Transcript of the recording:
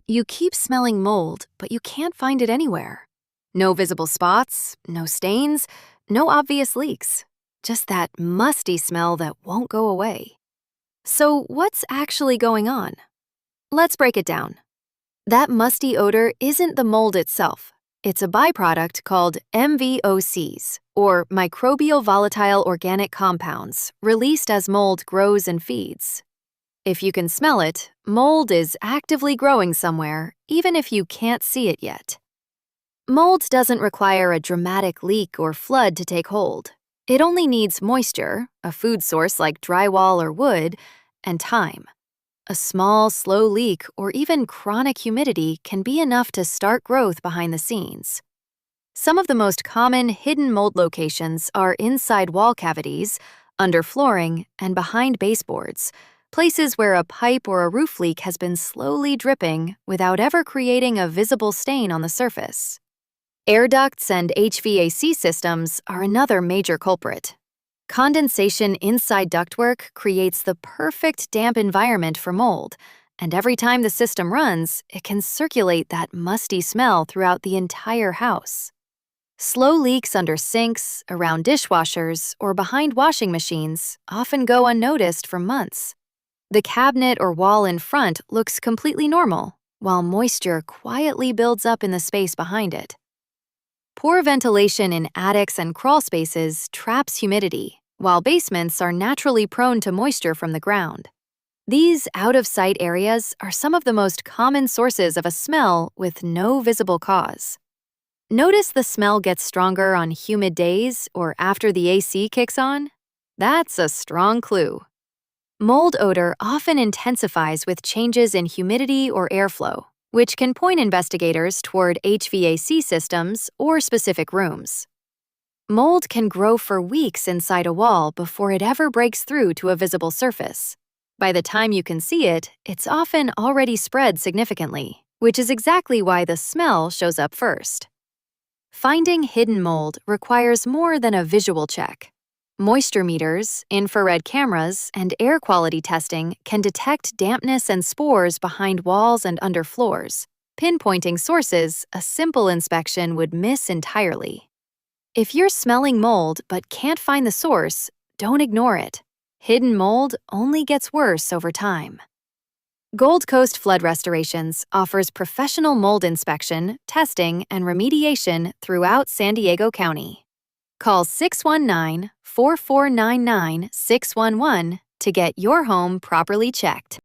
You keep smelling mold, but you can't find it anywhere. No visible spots, no stains, no obvious leaks. Just that musty smell that won't go away. So what's actually going on? Let's break it down. That musty odor isn't the mold itself. It's a byproduct called MVOCs, or microbial volatile organic compounds, released as mold grows and feeds. If you can smell it, mold is actively growing somewhere, even if you can't see it yet. Mold doesn't require a dramatic leak or flood to take hold. It only needs moisture, a food source like drywall or wood, and time. A small, slow leak or even chronic humidity can be enough to start growth behind the scenes. Some of the most common hidden mold locations are inside wall cavities, under flooring, and behind baseboards, places where a pipe or a roof leak has been slowly dripping without ever creating a visible stain on the surface. Air ducts and HVAC systems are another major culprit. Condensation inside ductwork creates the perfect damp environment for mold, and every time the system runs, it can circulate that musty smell throughout the entire house. Slow leaks under sinks, around dishwashers, or behind washing machines often go unnoticed for months. The cabinet or wall in front looks completely normal, while moisture quietly builds up in the space behind it. Poor ventilation in attics and crawl spaces traps humidity, while basements are naturally prone to moisture from the ground. These out-of-sight areas are some of the most common sources of a smell with no visible cause. Notice the smell gets stronger on humid days or after the AC kicks on? That's a strong clue. Mold odor often intensifies with changes in humidity or airflow, which can point investigators toward HVAC systems or specific rooms. Mold can grow for weeks inside a wall before it ever breaks through to a visible surface. By the time you can see it, it's often already spread significantly, which is exactly why the smell shows up first. Finding hidden mold requires more than a visual check. Moisture meters, infrared cameras, and air quality testing can detect dampness and spores behind walls and under floors. Pinpointing sources, a simple inspection would miss entirely. If you're smelling mold but can't find the source, don't ignore it. Hidden mold only gets worse over time. Gold Coast Flood Restorations offers professional mold inspection, testing, and remediation throughout San Diego County. Call 619-4499-611 to get your home properly checked.